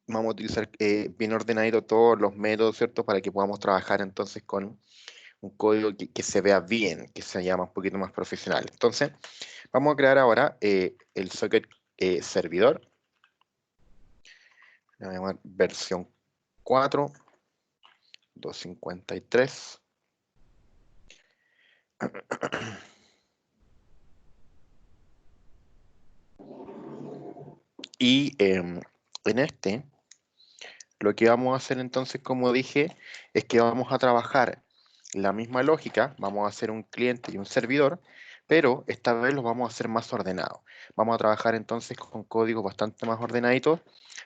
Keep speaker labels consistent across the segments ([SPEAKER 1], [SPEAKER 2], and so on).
[SPEAKER 1] vamos a utilizar bien ordenadito todos los métodos, ¿cierto? Para que podamos trabajar entonces con un código que se vea bien, que se llama un poquito más profesional. Entonces, vamos a crear ahora el socket servidor. Le voy a llamar versión 4, 253. Y en este, lo que vamos a hacer entonces, como dije, es que vamos a trabajar la misma lógica, vamos a hacer un cliente y un servidor, pero esta vez los vamos a hacer más ordenados. Vamos a trabajar entonces con códigos bastante más ordenaditos,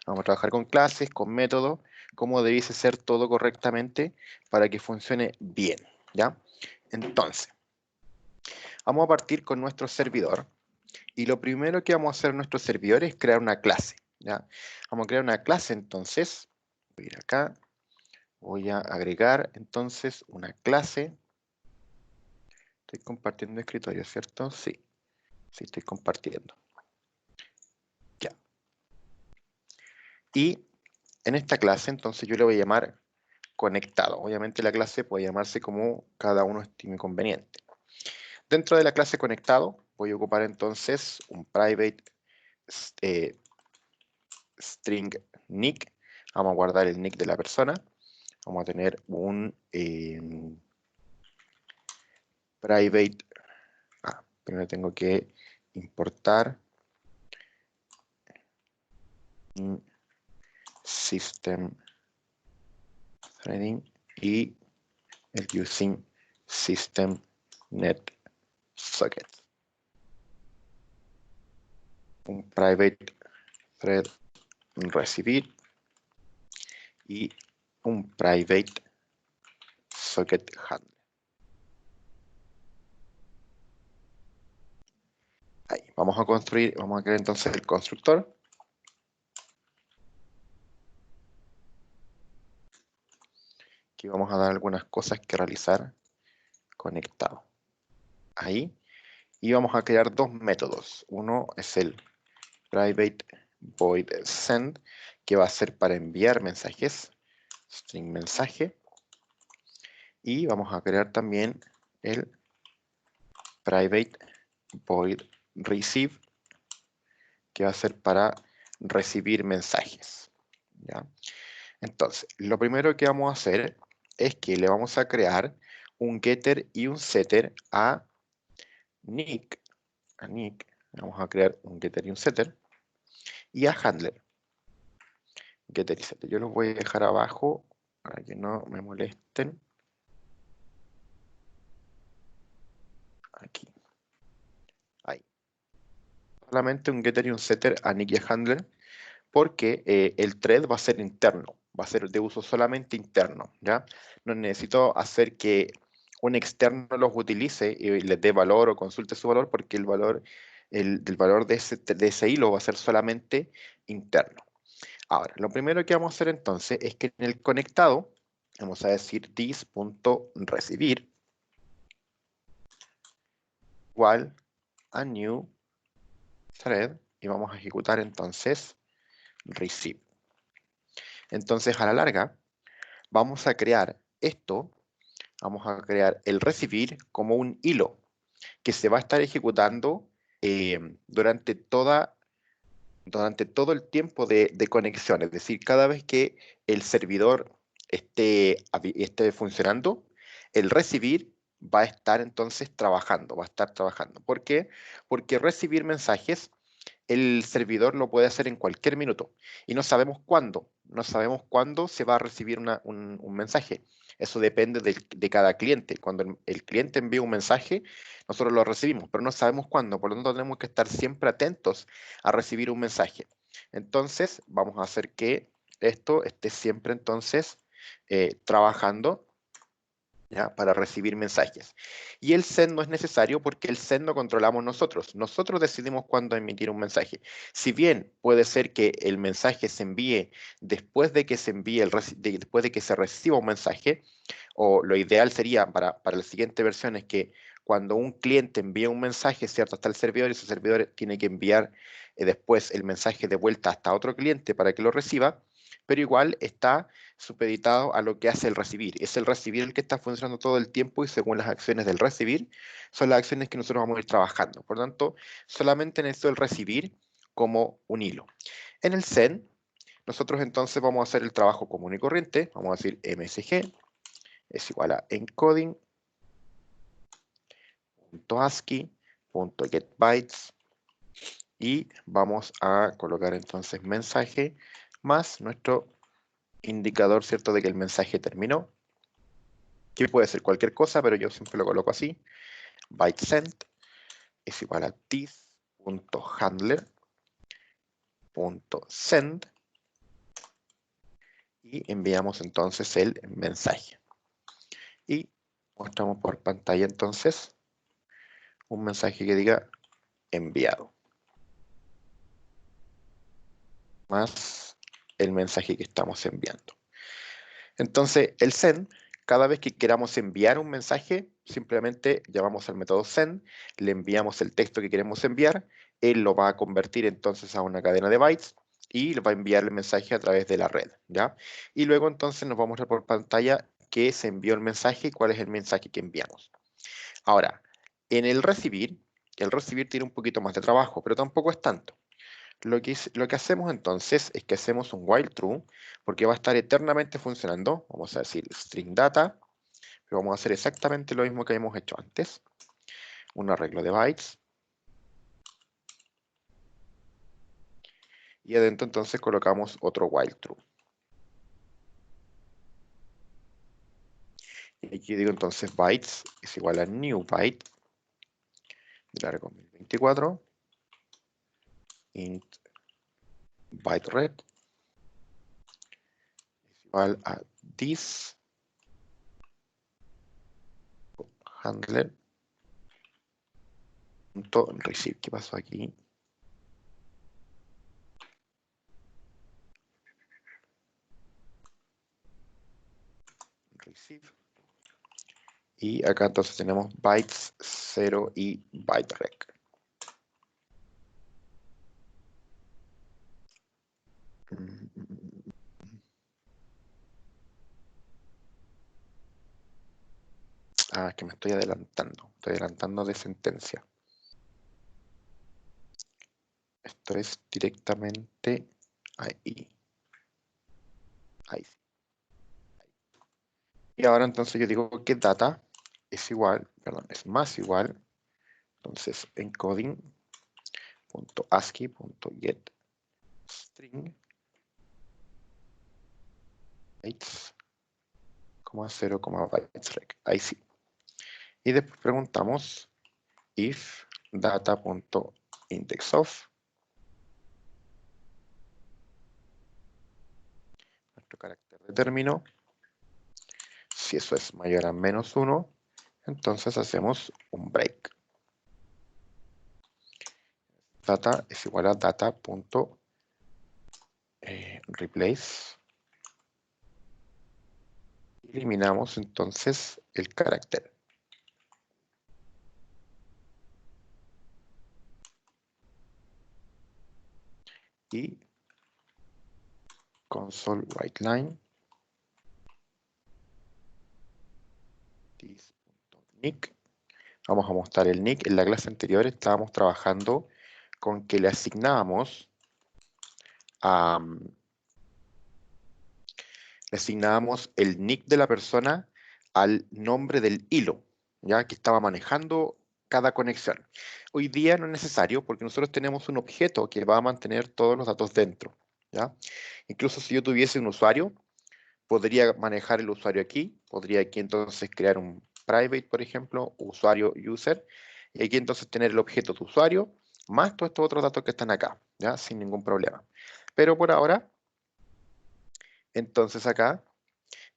[SPEAKER 1] vamos a trabajar con clases, con métodos, cómo debiese ser todo correctamente para que funcione bien, ¿ya? Entonces, vamos a partir con nuestro servidor, y lo primero que vamos a hacer en nuestro servidor es crear una clase, ¿ya? Vamos a crear una clase entonces, voy a ir acá, voy a agregar entonces una clase. Estoy compartiendo escritorio, ¿cierto? Sí, sí estoy compartiendo. Ya. Y en esta clase entonces yo le voy a llamar conectado. Obviamente la clase puede llamarse como cada uno estime conveniente. Dentro de la clase conectado voy a ocupar entonces un private eh, string nick. Vamos a guardar el nick de la persona. Vamos a tener un private. Primero tengo que importar system threading y el using system net socket. Un private thread recibir y un private socket handler. Ahí, vamos a construir, vamos a crear entonces el constructor. Aquí vamos a dar algunas cosas que realizar conectado. Ahí. Y vamos a crear dos métodos. Uno es el private void send, que va a ser para enviar mensajes, string mensaje. Y vamos a crear también el private void receive, que va a ser para recibir mensajes, ¿ya? Entonces, lo primero que vamos a hacer es que le vamos a crear un getter y un setter a Nick. Vamos a crear un getter y un setter. Y a handler. Getter y setter. Yo los voy a dejar abajo para que no me molesten. Aquí. Ahí. Solamente un getter y un setter a Nick y a handler, porque el thread va a ser interno, va a ser de uso solamente interno, ¿ya? No necesito hacer que un externo los utilice y les dé valor o consulte su valor, porque el valor de ese hilo va a ser solamente interno. Ahora, lo primero que vamos a hacer entonces es que en el conectado vamos a decir this.recibir igual a new thread y vamos a ejecutar entonces receive. Entonces, a la larga, vamos a crear esto, vamos a crear el recibir como un hilo que se va a estar ejecutando durante todo el tiempo de conexión. Es decir, cada vez que el servidor esté funcionando, el recibir va a estar entonces trabajando, va a estar trabajando. ¿Por qué? Porque recibir mensajes el servidor lo puede hacer en cualquier minuto y no sabemos cuándo se va a recibir un mensaje. Eso depende de cada cliente. Cuando el cliente envía un mensaje, nosotros lo recibimos, pero no sabemos cuándo. Por lo tanto, tenemos que estar siempre atentos a recibir un mensaje. Entonces, vamos a hacer que esto esté siempre entonces trabajando, ¿ya? Para recibir mensajes. Y el send no es necesario porque el send lo controlamos nosotros. Nosotros decidimos cuándo emitir un mensaje. Si bien puede ser que el mensaje se envíe después de que se envíe después de que se reciba un mensaje, o lo ideal sería para la siguiente versión es que cuando un cliente envía un mensaje, ¿cierto? Hasta el servidor, y ese servidor tiene que enviar después el mensaje de vuelta hasta otro cliente para que lo reciba. pero igual está supeditado a lo que hace el recibir. Es el recibir el que está funcionando todo el tiempo y según las acciones del recibir, son las acciones que nosotros vamos a ir trabajando. Por lo tanto, solamente necesito el recibir como un hilo. En el send, nosotros entonces vamos a hacer el trabajo común y corriente. Vamos a decir msg es igual a encoding.ascii.getBytes y vamos a colocar entonces mensaje más nuestro indicador, ¿cierto?, de que el mensaje terminó, que puede ser cualquier cosa, pero yo siempre lo coloco así. Byte send es igual a this.handler.send y enviamos entonces el mensaje. Y mostramos por pantalla entonces un mensaje que diga enviado. Más el mensaje que estamos enviando. Entonces, el send, cada vez que queramos enviar un mensaje, simplemente llamamos al método send, le enviamos el texto que queremos enviar, él lo va a convertir entonces a una cadena de bytes y le va a enviar el mensaje a través de la red, ¿ya? Y luego entonces nos va a mostrar por pantalla que se envió el mensaje y cuál es el mensaje que enviamos. Ahora, en el recibir tiene un poquito más de trabajo, pero tampoco es tanto. Lo que hacemos entonces es que hacemos un while true, porque va a estar eternamente funcionando. Vamos a decir string data, pero vamos a hacer exactamente lo mismo que hemos hecho antes. Un arreglo de bytes. Y adentro entonces colocamos otro while true. Y aquí digo entonces bytes es igual a new byte de largo 1024 int byte red es igual a this handler receive. ¿Qué pasó aquí? Receive. Y acá entonces tenemos bytes 0 y byte rec. Ah, que me estoy adelantando de sentencia. Esto es directamente ahí. Ahí. Y ahora entonces yo digo que data es igual, perdón, es más igual. Entonces encoding.ascii.get string bytes, 0, bytes rec. Ahí sí. Y después preguntamos if data.indexOf, nuestro carácter de término, si eso es mayor a -1, entonces hacemos un break. Data es igual a data.replace. Eliminamos entonces el carácter. Y console writeLine this.nick. Vamos a mostrar el nick. En la clase anterior estábamos trabajando con que le asignábamos el nick de la persona al nombre del hilo, ya que estaba manejando cada conexión. Hoy día no es necesario porque nosotros tenemos un objeto que va a mantener todos los datos dentro, ¿ya? Incluso si yo tuviese un usuario, podría manejar el usuario aquí, podría aquí entonces crear un private, por ejemplo, usuario user, y aquí entonces tener el objeto de usuario, más todos estos otros datos que están acá, ¿ya? Sin ningún problema. Pero por ahora, entonces acá,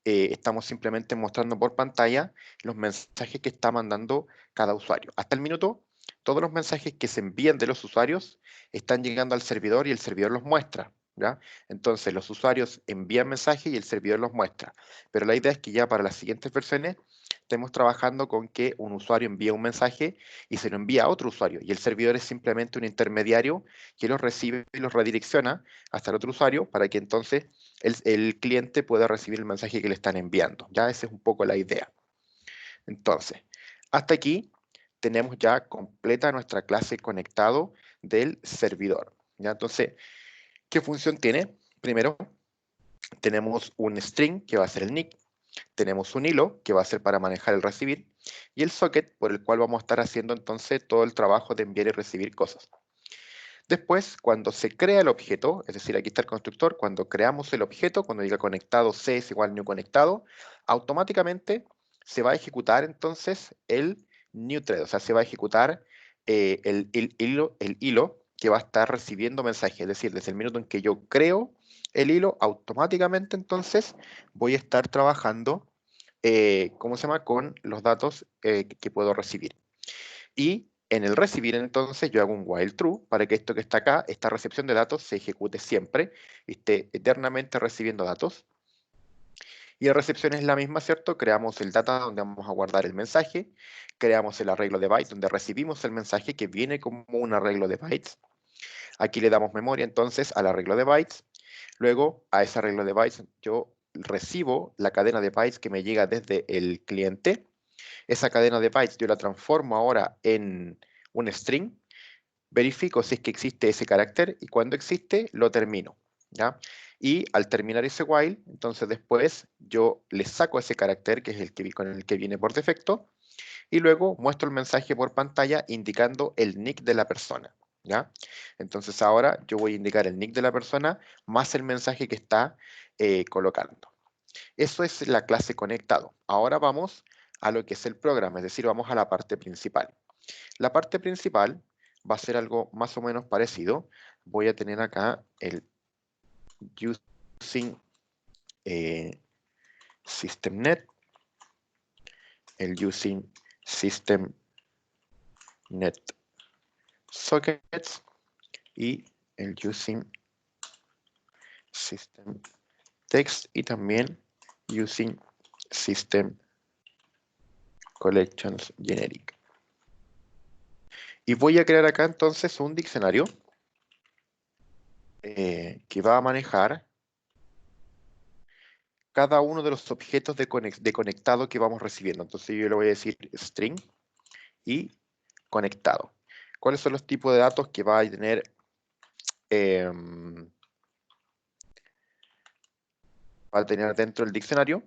[SPEAKER 1] estamos simplemente mostrando por pantalla los mensajes que está mandando cada usuario. Hasta el minuto, todos los mensajes que se envían de los usuarios están llegando al servidor y el servidor los muestra, ¿ya? Entonces los usuarios envían mensajes y el servidor los muestra. Pero la idea es que ya para las siguientes versiones estemos trabajando con que un usuario envía un mensaje y se lo envía a otro usuario, y el servidor es simplemente un intermediario que los recibe y los redirecciona hasta el otro usuario para que entonces el cliente pueda recibir el mensaje que le están enviando. Ya esa es un poco la idea. Entonces, hasta aquí tenemos ya completa nuestra clase conectado del servidor. ¿Ya? Entonces, ¿qué función tiene? Primero, tenemos un string que va a ser el nick, tenemos un hilo que va a ser para manejar el recibir y el socket por el cual vamos a estar haciendo entonces todo el trabajo de enviar y recibir cosas. Después, cuando se crea el objeto, es decir, aquí está el constructor, cuando creamos el objeto, cuando diga conectado C es igual new conectado, automáticamente se va a ejecutar entonces el new thread, o sea, se va a ejecutar el hilo que va a estar recibiendo mensajes, es decir, desde el minuto en que yo creo el hilo, automáticamente entonces voy a estar trabajando, ¿cómo se llama?, con los datos que puedo recibir. Y en el recibir, entonces, yo hago un while true para que esto que está acá, esta recepción de datos, se ejecute siempre y esté eternamente recibiendo datos. Y la recepción es la misma, ¿cierto? Creamos el data donde vamos a guardar el mensaje, creamos el arreglo de bytes donde recibimos el mensaje que viene como un arreglo de bytes. Aquí le damos memoria entonces al arreglo de bytes. Luego, a ese arreglo de bytes, yo recibo la cadena de bytes que me llega desde el cliente. Esa cadena de bytes yo la transformo ahora en un string, verifico si es que existe ese carácter y cuando existe lo termino, ¿ya? Y al terminar ese while, entonces después yo le saco ese carácter que es el que, con el que viene por defecto y luego muestro el mensaje por pantalla indicando el nick de la persona, ¿ya? Entonces ahora yo voy a indicar el nick de la persona más el mensaje que está colocando. Eso es la clase conectado. Ahora vamos a lo que es el programa, es decir, vamos a la parte principal. La parte principal va a ser algo más o menos parecido. Voy a tener acá el using systemnet, el using systemnet sockets y el using system text y también using system collections generic. Y voy a crear acá entonces un diccionario que va a manejar cada uno de los objetos de conectado que vamos recibiendo. Entonces yo le voy a decir string y conectado. ¿Cuáles son los tipos de datos que va a tener dentro del diccionario?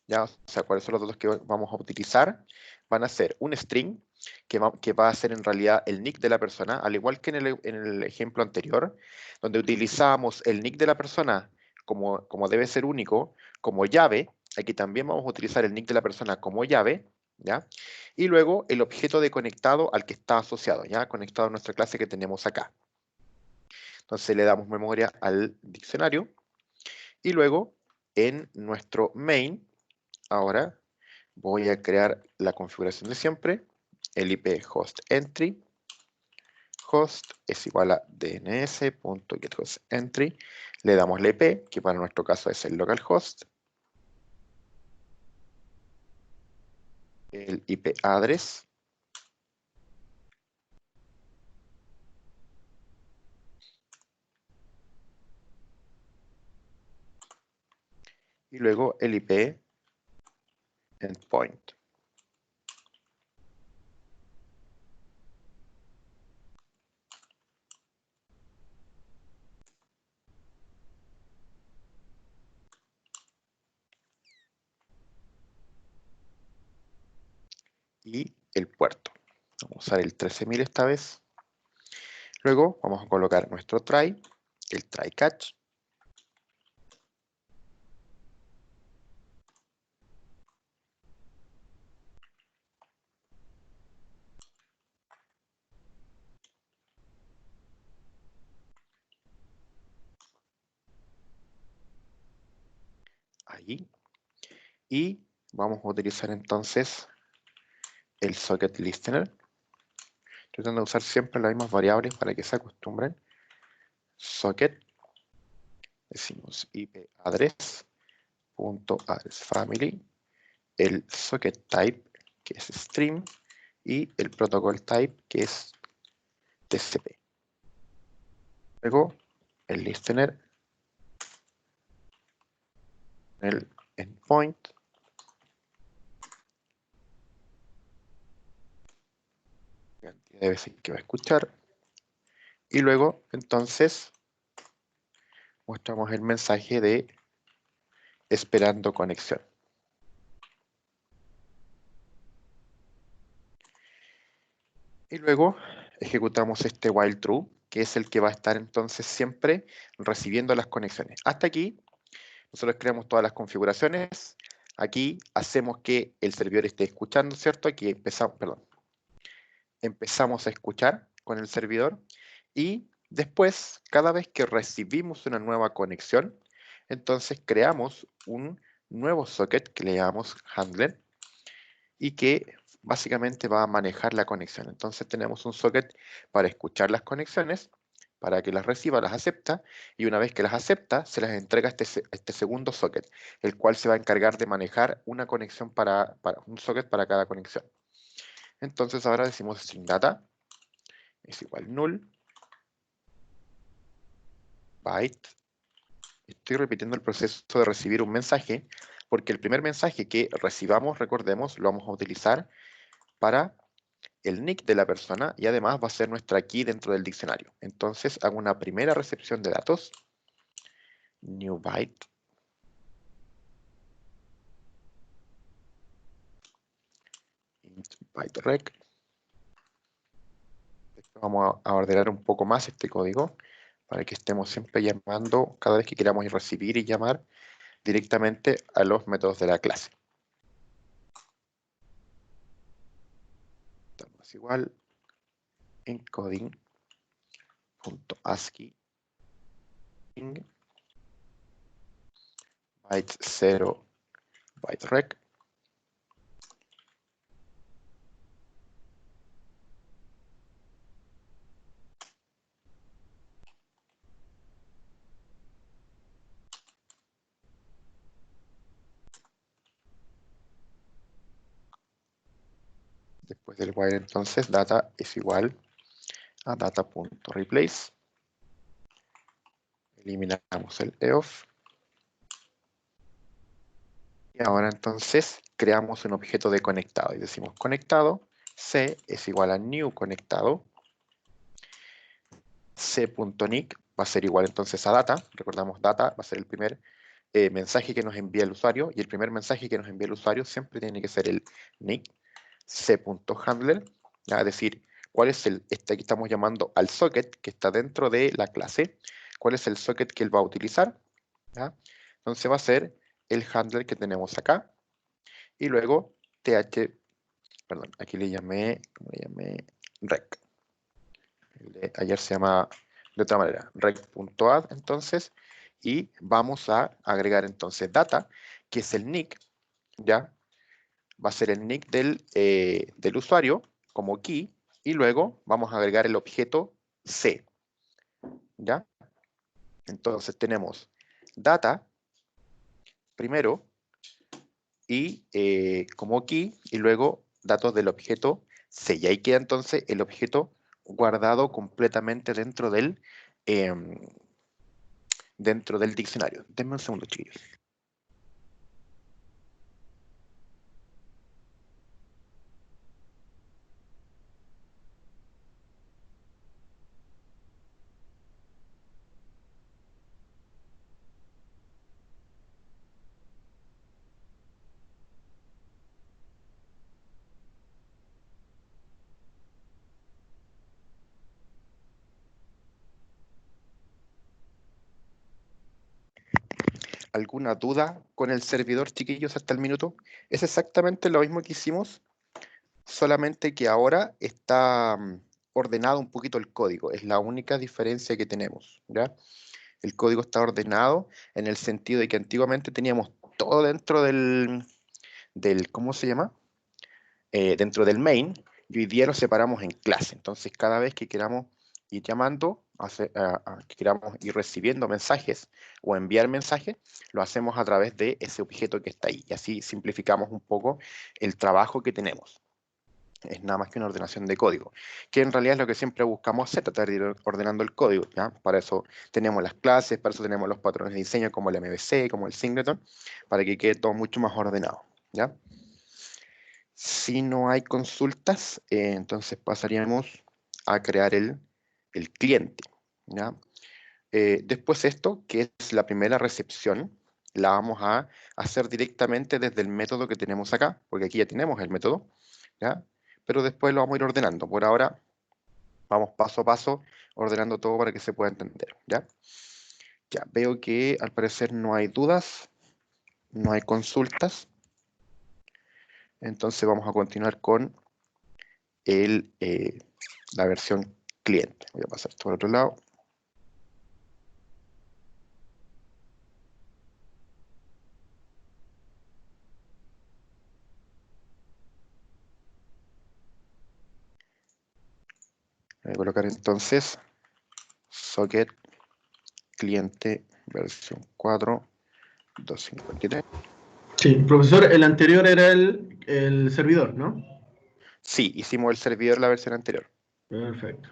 [SPEAKER 1] ¿Ya? O sea, cuáles son los datos que vamos a utilizar. Van a ser un string, que va a ser en realidad el nick de la persona, al igual que en el ejemplo anterior, donde utilizamos el nick de la persona como debe ser único, como llave. Aquí también vamos a utilizar el nick de la persona como llave, ¿ya? Y luego el objeto de conectado al que está asociado, ¿ya? Conectado a nuestra clase que tenemos acá. Entonces le damos memoria al diccionario y luego en nuestro main, ahora voy a crear la configuración de siempre, el IP host entry, host es igual a dns.getHostEntry, le damos la IP, que para nuestro caso es el localhost, el IP address, y luego el IP endpoint. Y el puerto. Vamos a usar el 13.000 esta vez. Luego vamos a colocar nuestro try, el try catch. Ahí. Y vamos a utilizar entonces el socket listener. Tratando de usar siempre las mismas variables para que se acostumbren. Socket, decimos IP address.addressFamily el socket type, que es stream, y el protocol type, que es TCP. Luego el listener, el endpoint, la cantidad de veces que va a escuchar, y luego entonces mostramos el mensaje de esperando conexión. Y luego ejecutamos este while true, que es el que va a estar entonces siempre recibiendo las conexiones. Hasta aquí, nosotros creamos todas las configuraciones. Aquí hacemos que el servidor esté escuchando, ¿cierto? Aquí empezamos a escuchar con el servidor y después, cada vez que recibimos una nueva conexión, entonces creamos un nuevo socket que le llamamos handler y que básicamente va a manejar la conexión. Entonces tenemos un socket para escuchar las conexiones, para que las reciba, las acepta, y una vez que las acepta, se las entrega este segundo socket, el cual se va a encargar de manejar una conexión para un socket para cada conexión. Entonces ahora decimos string data es igual null, byte. Estoy repitiendo el proceso de recibir un mensaje, porque el primer mensaje que recibamos, recordemos, lo vamos a utilizar para el nick de la persona y además va a ser nuestra key dentro del diccionario. Entonces hago una primera recepción de datos, new byte, int byte rec. Vamos a ordenar un poco más este código para que estemos siempre llamando cada vez que queramos ir recibir y llamar directamente a los métodos de la clase. Es igual encoding.ascii byte 0 byte rec. Después del while entonces data es igual a data.replace. Eliminamos el eof. Y ahora entonces creamos un objeto de conectado y decimos conectado, c es igual a new conectado, c.nick va a ser igual entonces a data, recordamos data va a ser el primer mensaje que nos envía el usuario y el primer mensaje que nos envía el usuario siempre tiene que ser el nick, c.handler, es decir, cuál es aquí estamos llamando al socket que está dentro de la clase, cuál es el socket que él va a utilizar, ¿ya? Entonces va a ser el handler que tenemos acá, y luego perdón, aquí le llamé rec. Ayer se llama de otra manera, rec.add entonces, y vamos a agregar entonces data, que es el nick, ya, va a ser el nick del usuario como key, y luego vamos a agregar el objeto C, ya. Entonces tenemos data primero, y como key, y luego datos del objeto C. Y ahí queda entonces el objeto guardado completamente dentro del diccionario. Denme un segundo, chiquillos. ¿Alguna duda con el servidor, chiquillos, hasta el minuto? Es exactamente lo mismo que hicimos, solamente que ahora está ordenado un poquito el código. Es la única diferencia que tenemos, ¿ya? El código está ordenado en el sentido de que antiguamente teníamos todo dentro ¿cómo se llama? Dentro del main, y hoy día lo separamos en clase. Entonces, cada vez que queramos ir llamando, que queramos ir recibiendo mensajes o enviar mensajes, lo hacemos a través de ese objeto que está ahí. Y así simplificamos un poco el trabajo que tenemos. Es nada más que una ordenación de código, que en realidad es lo que siempre buscamos hacer, tratar de ir ordenando el código, ¿ya? Para eso tenemos las clases, para eso tenemos los patrones de diseño como el MVC, como el Singleton, para que quede todo mucho más ordenado, ¿ya? Si no hay consultas, entonces pasaríamos a crear el cliente, ¿ya? Después esto, que es la primera recepción, la vamos a hacer directamente desde el método que tenemos acá, porque aquí ya tenemos el método, ¿ya? Pero después lo vamos a ir ordenando. Por ahora vamos paso a paso ordenando todo para que se pueda entender, ¿ya? Ya, veo que al parecer no hay dudas, no hay consultas. Entonces vamos a continuar con la versión cliente. Voy a pasar esto al otro lado. Voy a colocar entonces socket cliente versión 4.253.
[SPEAKER 2] Sí, profesor, el anterior era el servidor, ¿no?
[SPEAKER 1] Sí, hicimos el servidor la versión anterior.
[SPEAKER 2] Perfecto.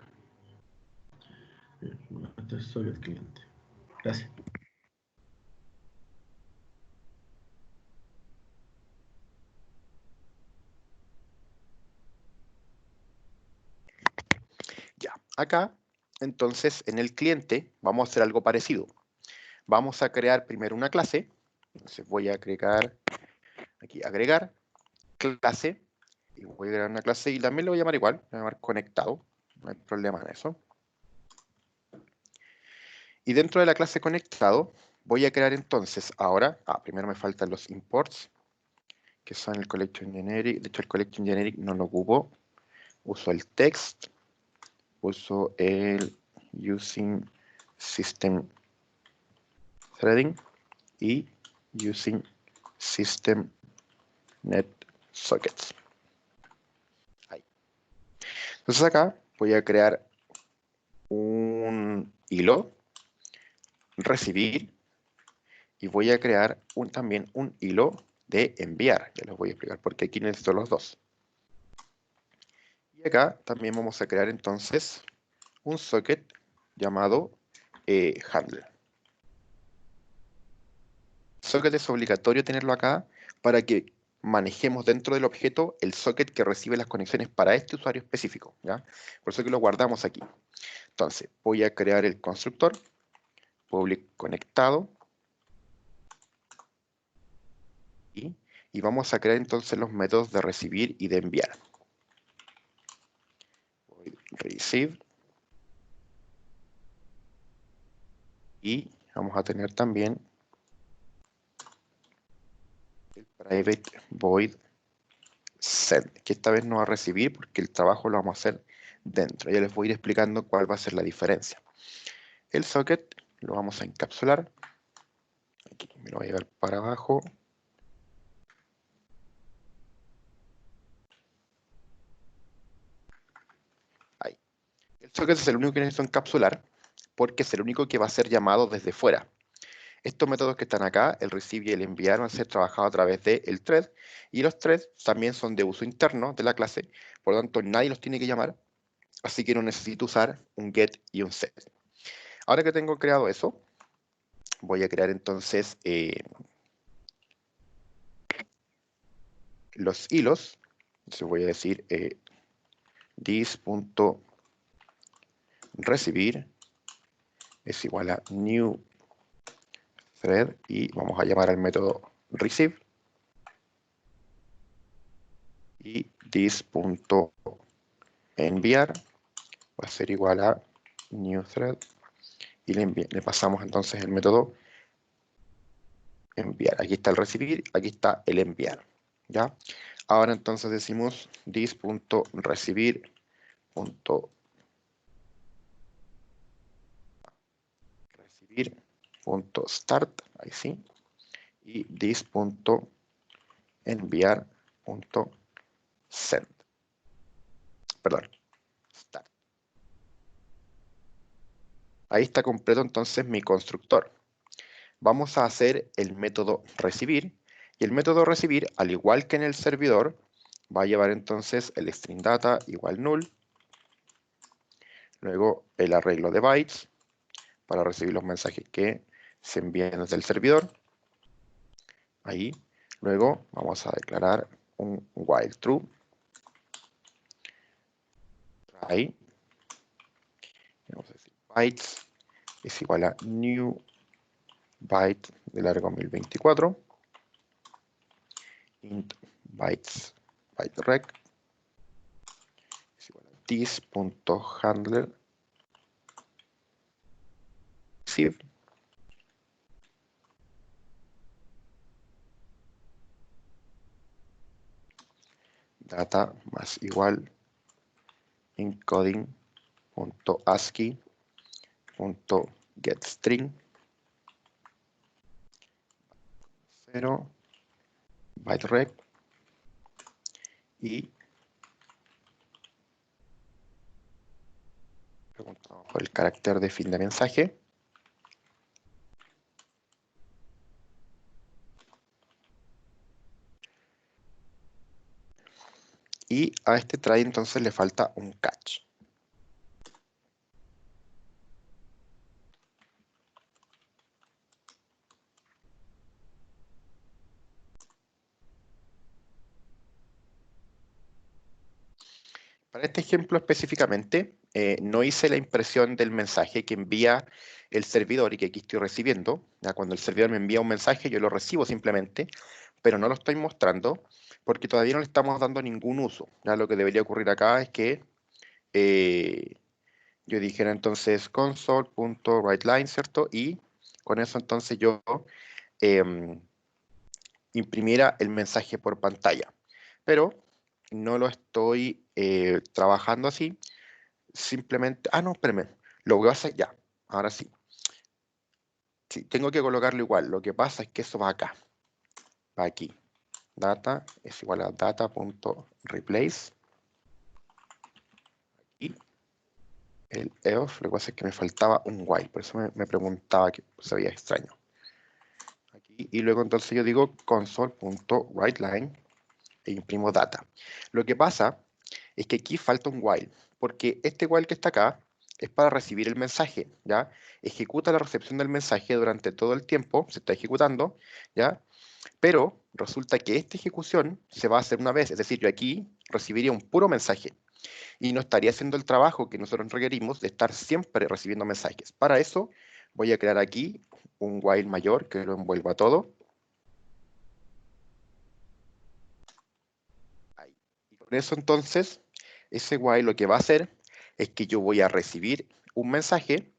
[SPEAKER 2] Bueno, este es socket cliente. Gracias.
[SPEAKER 1] Ya, acá, entonces, en el cliente vamos a hacer algo parecido. Vamos a crear primero una clase. Entonces voy a agregar, aquí, agregar clase. Y voy a crear una clase y también le voy a llamar igual, le voy a llamar conectado. No hay problema en eso. Y dentro de la clase conectado, voy a crear entonces ahora, primero me faltan los imports, que son el collection generic. De hecho, el collection generic no lo ocupo. Uso el text, uso el using system threading y using system net sockets. Ahí. Entonces acá voy a crear un hilo, recibir, y voy a crear también un hilo de enviar. Ya les voy a explicar porque aquí necesito los dos. Y acá también vamos a crear entonces un socket llamado handler. Socket es obligatorio tenerlo acá para que manejemos dentro del objeto el socket que recibe las conexiones para este usuario específico, ¿ya? Por eso que lo guardamos aquí. Entonces, voy a crear el constructor, public conectado, y vamos a crear entonces los métodos de recibir y de enviar. Receive, y vamos a tener también el private void send, que esta vez no va a recibir porque el trabajo lo vamos a hacer dentro. Ya les voy a ir explicando cuál va a ser la diferencia. El socket lo vamos a encapsular. Aquí me lo voy a llevar para abajo. Ahí. El socket es el único que necesito encapsular porque es el único que va a ser llamado desde fuera. Estos métodos que están acá, el receive y el enviar, van a ser trabajados a través del thread, y los threads también son de uso interno de la clase, por lo tanto nadie los tiene que llamar, así que no necesito usar un get y un set. Ahora que tengo creado eso, voy a crear entonces los hilos. Entonces voy a decir this.recibir es igual a new thread, y vamos a llamar al método receive, y this.enviar va a ser igual a new thread, y le pasamos entonces el método enviar. Aquí está el recibir, aquí está el enviar, ¿ya? Ahora entonces decimos this.recibir.start, ahí sí, y this.enviar.send. Perdón, start. Ahí está completo entonces mi constructor. Vamos a hacer el método recibir, y el método recibir, al igual que en el servidor, va a llevar entonces el string data igual null, luego el arreglo de bytes para recibir los mensajes que se envían desde el servidor. Ahí, luego vamos a declarar un while true. Ahí, vamos a decir bytes es igual a new byte de largo 1024, int bytes byte rec es igual a this.handler receive data más igual encoding.ascii.getString 0 byte rec y preguntamos por el carácter de fin de mensaje. Y a este try entonces le falta un catch. Para este ejemplo específicamente, no hice la impresión del mensaje que envía el servidor y que aquí estoy recibiendo. Ya cuando el servidor me envía un mensaje, yo lo recibo simplemente, pero no lo estoy mostrando porque todavía no le estamos dando ningún uso. Ya lo que debería ocurrir acá es que eh, yo dijera entonces console.writeLine, ¿cierto? Y con eso entonces yo em, imprimiera el mensaje por pantalla. Pero no lo estoy trabajando así. Simplemente, no, espérame, lo voy a hacer ya, ahora sí. Sí, tengo que colocarlo igual. Lo que pasa es que eso va acá, va aquí. Data es igual a data.replace. Y el EOF, lo que pasa es que me faltaba un while, por eso me preguntaba que se veía extraño. Aquí, y luego entonces yo digo console.writeLine e imprimo data. Lo que pasa es que aquí falta un while, porque este while que está acá es para recibir el mensaje, ¿ya? Ejecuta la recepción del mensaje durante todo el tiempo, se está ejecutando, ¿ya? Pero resulta que esta ejecución se va a hacer una vez, es decir, yo aquí recibiría un puro mensaje y no estaría haciendo el trabajo que nosotros requerimos de estar siempre recibiendo mensajes. Para eso voy a crear aquí un while mayor que lo envuelva todo. Ahí. Y con eso entonces, ese while lo que va a hacer es que yo voy a recibir un mensaje,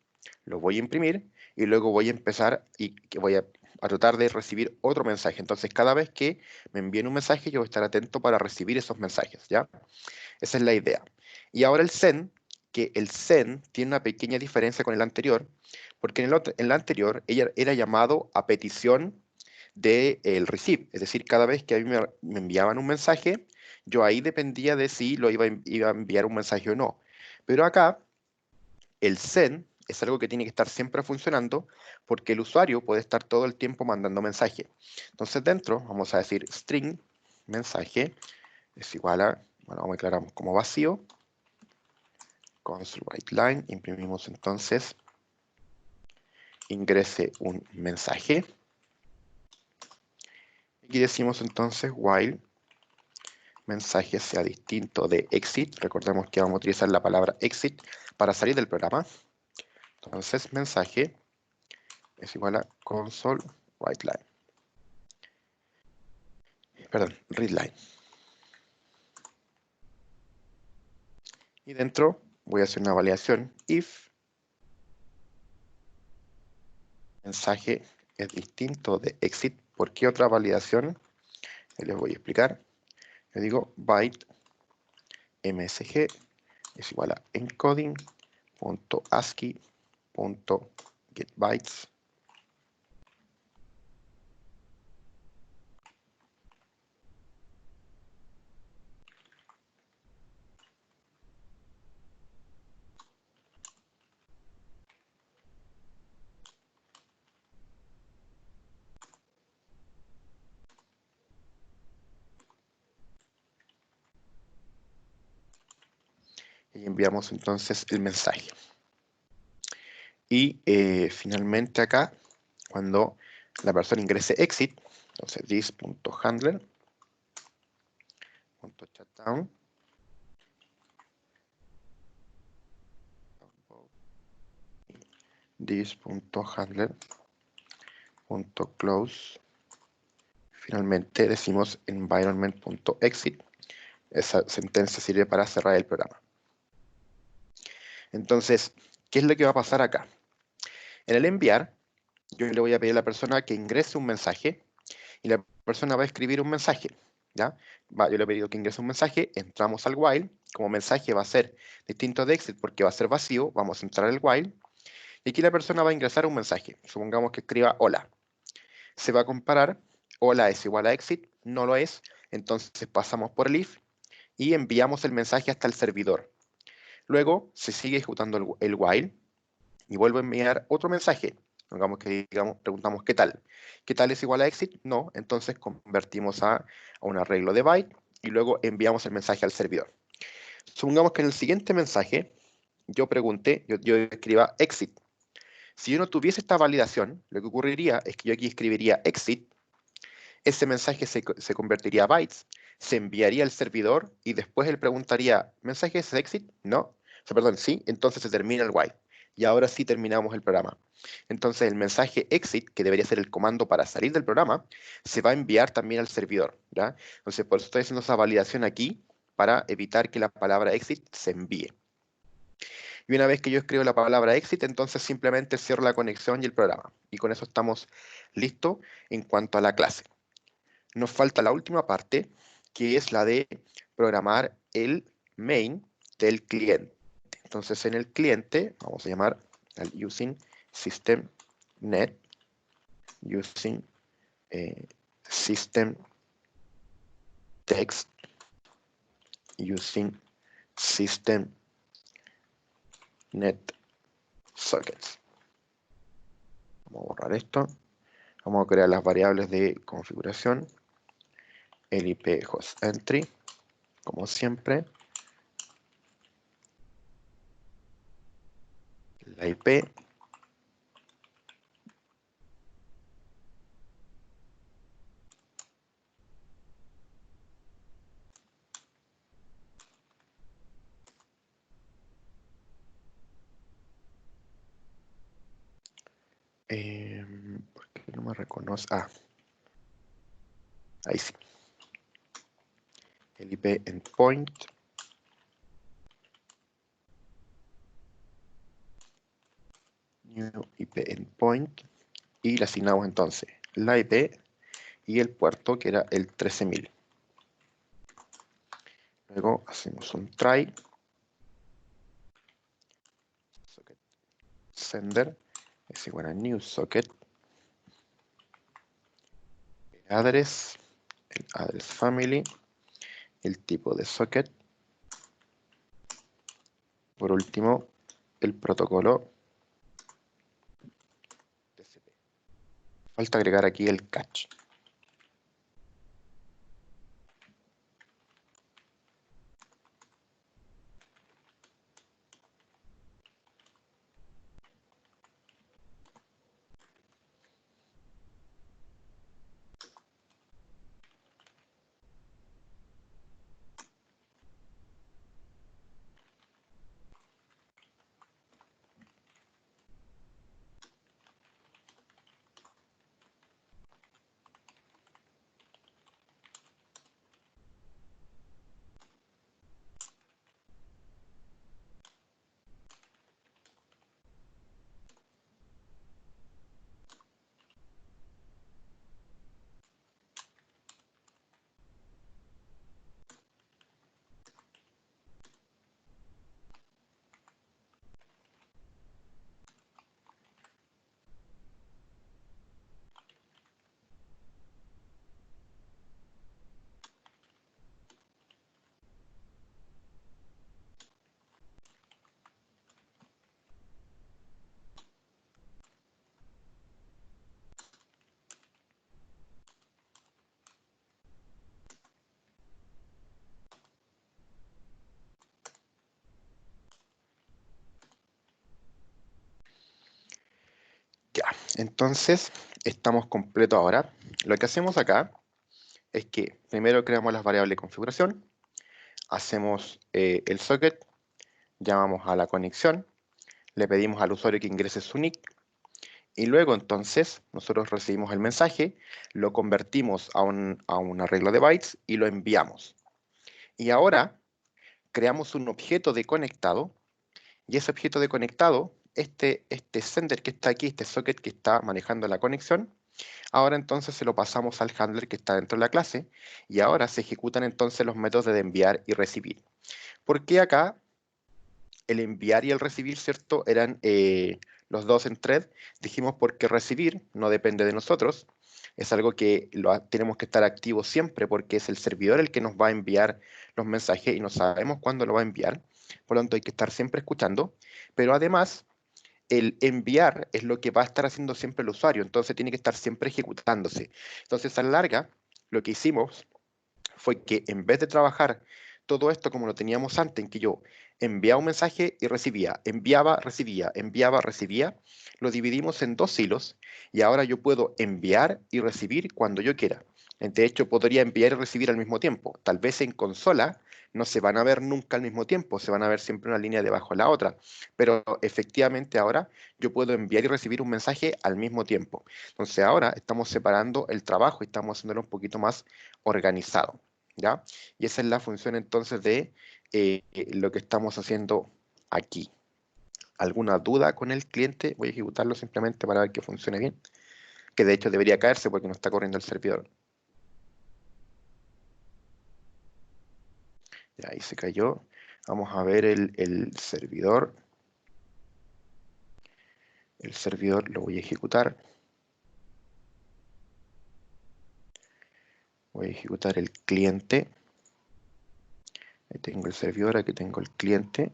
[SPEAKER 1] lo voy a imprimir y luego voy a empezar y que voy a tratar de recibir otro mensaje. Entonces, cada vez que me envíen un mensaje, yo voy a estar atento para recibir esos mensajes, ¿ya? Esa es la idea. Y ahora el send, que el send tiene una pequeña diferencia con el anterior, porque en el anterior ella era llamado a petición del receive, es decir, cada vez que a mí me enviaban un mensaje, yo ahí dependía de si lo iba a enviar un mensaje o no. Pero acá, el send es algo que tiene que estar siempre funcionando porque el usuario puede estar todo el tiempo mandando mensaje. Entonces dentro vamos a decir string mensaje es igual a, bueno, vamos a declarar como vacío, console writeLine, imprimimos entonces, ingrese un mensaje. Y decimos entonces while mensaje sea distinto de exit. Recordemos que vamos a utilizar la palabra exit para salir del programa. Entonces mensaje es igual a console writeLine. Perdón, readline. Y dentro voy a hacer una validación if mensaje es distinto de exit. ¿Por qué otra validación? Les voy a explicar. Yo digo byte msg es igual a encoding.ascii.getBytes y enviamos entonces el mensaje. Y finalmente acá, cuando la persona ingrese exit, entonces this.handler.shutdown this.handler.close, finalmente decimos environment.exit. Esa sentencia sirve para cerrar el programa. Entonces, ¿qué es lo que va a pasar acá? En el enviar, yo le voy a pedir a la persona que ingrese un mensaje y la persona va a escribir un mensaje, ¿ya? Yo le he pedido que ingrese un mensaje, entramos al while, como mensaje va a ser distinto de exit porque va a ser vacío, vamos a entrar al while, y aquí la persona va a ingresar un mensaje, supongamos que escriba hola. Se va a comparar, hola es igual a exit, no lo es, entonces pasamos por el if y enviamos el mensaje hasta el servidor. Luego se sigue ejecutando el while y vuelvo a enviar otro mensaje. Digamos que preguntamos ¿qué tal? ¿Qué tal es igual a exit? No, entonces convertimos a un arreglo de byte y luego enviamos el mensaje al servidor. Supongamos que en el siguiente mensaje yo pregunté, yo escriba exit. Si yo no tuviese esta validación, lo que ocurriría es que yo aquí escribiría exit, ese mensaje se convertiría a bytes, se enviaría al servidor y después él preguntaría, ¿mensaje es exit? No. O sea, perdón, sí, entonces se termina el while. Y ahora sí terminamos el programa. Entonces el mensaje exit, que debería ser el comando para salir del programa, se va a enviar también al servidor, ¿ya? Entonces por eso estoy haciendo esa validación aquí para evitar que la palabra exit se envíe. Y una vez que yo escribo la palabra exit, entonces simplemente cierro la conexión y el programa. Y con eso estamos listos en cuanto a la clase. Nos falta la última parte, que es la de programar el main del cliente. Entonces en el cliente vamos a llamar al using system net, using system text, using system net sockets. Vamos a borrar esto. Vamos a crear las variables de configuración, el IP host entry, como siempre, la IP, ¿por qué no me reconoce? Ah, ahí sí. El IP endpoint, new IP endpoint, y le asignamos entonces la IP y el puerto que era el 13000. Luego hacemos un try, socket sender es igual a new socket, el address family, el tipo de socket, por último el protocolo TCP. Falta agregar aquí el catch. Entonces, estamos completos ahora. Lo que hacemos acá es que primero creamos las variables de configuración, hacemos el socket, llamamos a la conexión, le pedimos al usuario que ingrese su nick, y luego entonces nosotros recibimos el mensaje, lo convertimos a un arreglo de bytes y lo enviamos. Y ahora creamos un objeto de conectado, y ese objeto de conectado, este sender que está aquí, este socket que está manejando la conexión, ahora entonces se lo pasamos al handler que está dentro de la clase, y ahora se ejecutan entonces los métodos de enviar y recibir. ¿Por qué acá el enviar y el recibir, cierto, eran los dos en thread? Dijimos porque recibir no depende de nosotros, es algo que tenemos que estar activos siempre porque es el servidor el que nos va a enviar los mensajes y no sabemos cuándo lo va a enviar, por lo tanto hay que estar siempre escuchando, pero además el enviar es lo que va a estar haciendo siempre el usuario, entonces tiene que estar siempre ejecutándose. Entonces a la larga, lo que hicimos fue que en vez de trabajar todo esto como lo teníamos antes, en que yo enviaba un mensaje y recibía, enviaba, recibía, lo dividimos en dos hilos y ahora yo puedo enviar y recibir cuando yo quiera. De hecho, podría enviar y recibir al mismo tiempo. Tal vez en consola no se van a ver nunca al mismo tiempo, se van a ver siempre una línea debajo de la otra, pero efectivamente ahora yo puedo enviar y recibir un mensaje al mismo tiempo. Entonces ahora estamos separando el trabajo y estamos haciéndolo un poquito más organizado. ¿Ya? Y esa es la función entonces de lo que estamos haciendo aquí. ¿Alguna duda con el cliente? Voy a ejecutarlo simplemente para ver que funcione bien. Que de hecho debería caerse porque no está corriendo el servidor. Ya, ahí se cayó. Vamos a ver el servidor. El servidor lo voy a ejecutar. Voy a ejecutar el cliente. Ahí tengo el servidor, aquí tengo el cliente.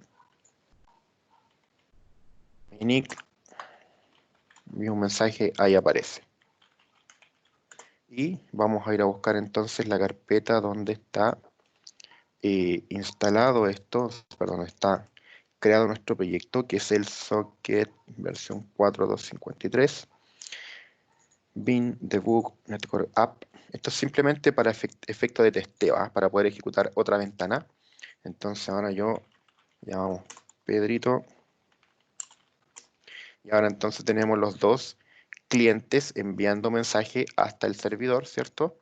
[SPEAKER 1] Mi nick. Envío un mensaje, ahí aparece. Y vamos a ir a buscar entonces la carpeta donde está instalado esto, perdón, está creado nuestro proyecto, que es el socket versión 4.253, bin debug network app. Esto es simplemente para efecto de testeo, para poder ejecutar otra ventana. Entonces ahora yo llamamos Pedrito. Y ahora entonces tenemos los dos clientes enviando mensaje hasta el servidor, ¿cierto?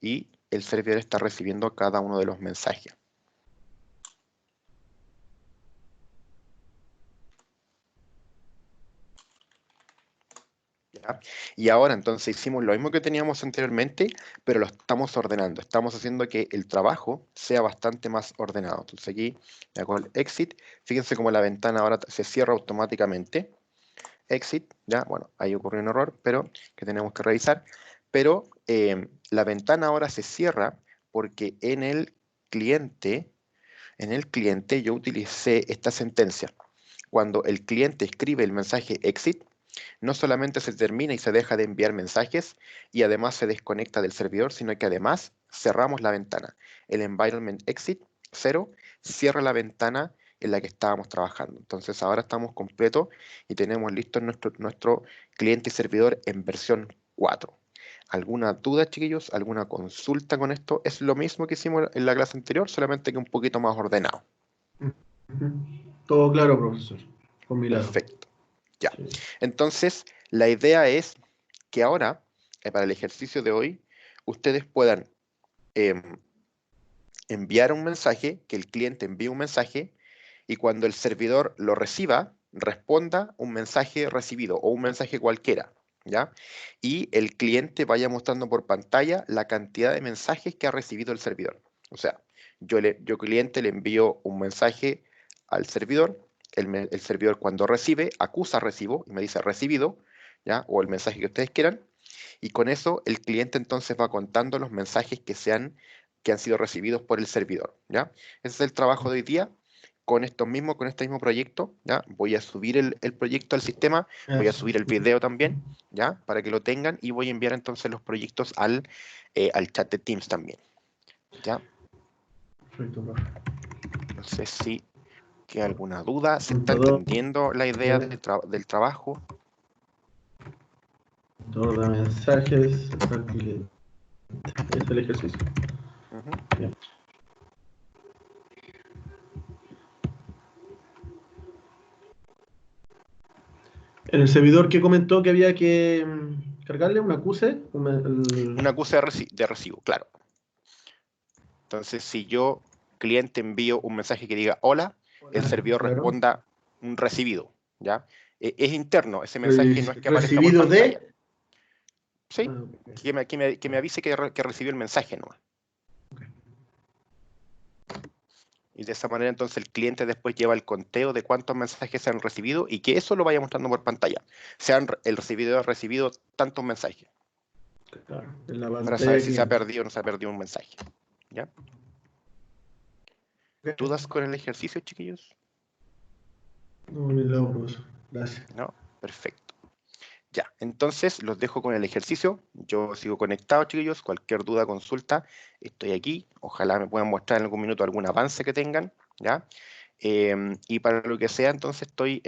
[SPEAKER 1] Y el servidor está recibiendo cada uno de los mensajes. ¿Ya? Y ahora entonces hicimos lo mismo que teníamos anteriormente, pero lo estamos ordenando. Estamos haciendo que el trabajo sea bastante más ordenado. Entonces aquí le hago el exit. Fíjense cómo la ventana ahora se cierra automáticamente. Exit, ya, bueno, ahí ocurrió un error, pero que tenemos que revisar. Pero la ventana ahora se cierra porque en el cliente yo utilicé esta sentencia. Cuando el cliente escribe el mensaje exit, no solamente se termina y se deja de enviar mensajes y además se desconecta del servidor, sino que además cerramos la ventana. El environment exit 0 cierra la ventana en la que estábamos trabajando. Entonces ahora estamos completos y tenemos listo nuestro cliente y servidor en versión 4. ¿Alguna duda, chiquillos? ¿Alguna consulta con esto? Es lo mismo que hicimos en la clase anterior, solamente que un poquito más ordenado.
[SPEAKER 2] Todo claro, profesor, por mi lado.
[SPEAKER 1] Perfecto. Ya.
[SPEAKER 2] Sí.
[SPEAKER 1] Entonces, la idea es que ahora, para el ejercicio de hoy, ustedes puedan em, enviar un mensaje, que el cliente envíe un mensaje, y cuando el servidor lo reciba, responda un mensaje recibido o un mensaje cualquiera, ¿ya? Y el cliente vaya mostrando por pantalla la cantidad de mensajes que ha recibido el servidor. O sea, yo cliente le envío un mensaje al servidor, el servidor cuando recibe, acusa recibo y me dice recibido, ¿ya? O el mensaje que ustedes quieran, y con eso el cliente entonces va contando los mensajes que han sido recibidos por el servidor, ¿ya? Ese es el trabajo de hoy día. Con con este mismo proyecto, ¿ya? Voy a subir el proyecto al sistema, voy a
[SPEAKER 2] Eso.
[SPEAKER 1] subir el video también, ¿ya? Para que lo tengan y voy a enviar entonces los proyectos al chat de Teams también, ¿ya?
[SPEAKER 2] Perfecto, profe.
[SPEAKER 1] No sé si queda alguna duda, ¿se está
[SPEAKER 2] Punto dos.
[SPEAKER 1] entendiendo la idea del trabajo?
[SPEAKER 2] Todos mensajes al cliente. Este es el ejercicio. Bien. En el servidor que comentó que había que cargarle un acuse.
[SPEAKER 1] Un acuse de recibo, claro. Entonces, si yo, cliente, envío un mensaje que diga hola, el servidor
[SPEAKER 2] Claro.
[SPEAKER 1] responda un recibido, ¿ya? Es interno, ese mensaje no es que aparezca por
[SPEAKER 2] Recibido
[SPEAKER 1] pantalla.
[SPEAKER 2] de.
[SPEAKER 1] ¿Sí?
[SPEAKER 2] Okay.
[SPEAKER 1] Que me avise que recibió el mensaje nomás. Y de esa manera entonces el cliente después lleva el conteo de cuántos mensajes se han recibido y que eso lo vaya mostrando por pantalla. El recibidor ha recibido tantos mensajes.
[SPEAKER 2] Claro, en la
[SPEAKER 1] Para saber
[SPEAKER 2] pantalla
[SPEAKER 1] si se ha
[SPEAKER 2] cliente.
[SPEAKER 1] perdido o no se ha perdido un mensaje. ¿Ya? ¿Dudas con el ejercicio, chiquillos?
[SPEAKER 2] No, mi loco, profesor. Gracias.
[SPEAKER 1] No, perfecto. Ya, entonces los dejo con el ejercicio. Yo sigo conectado, chiquillos. Cualquier duda, consulta, estoy aquí. Ojalá me puedan mostrar en algún minuto algún avance que tengan, ¿ya? Y para lo que sea, entonces estoy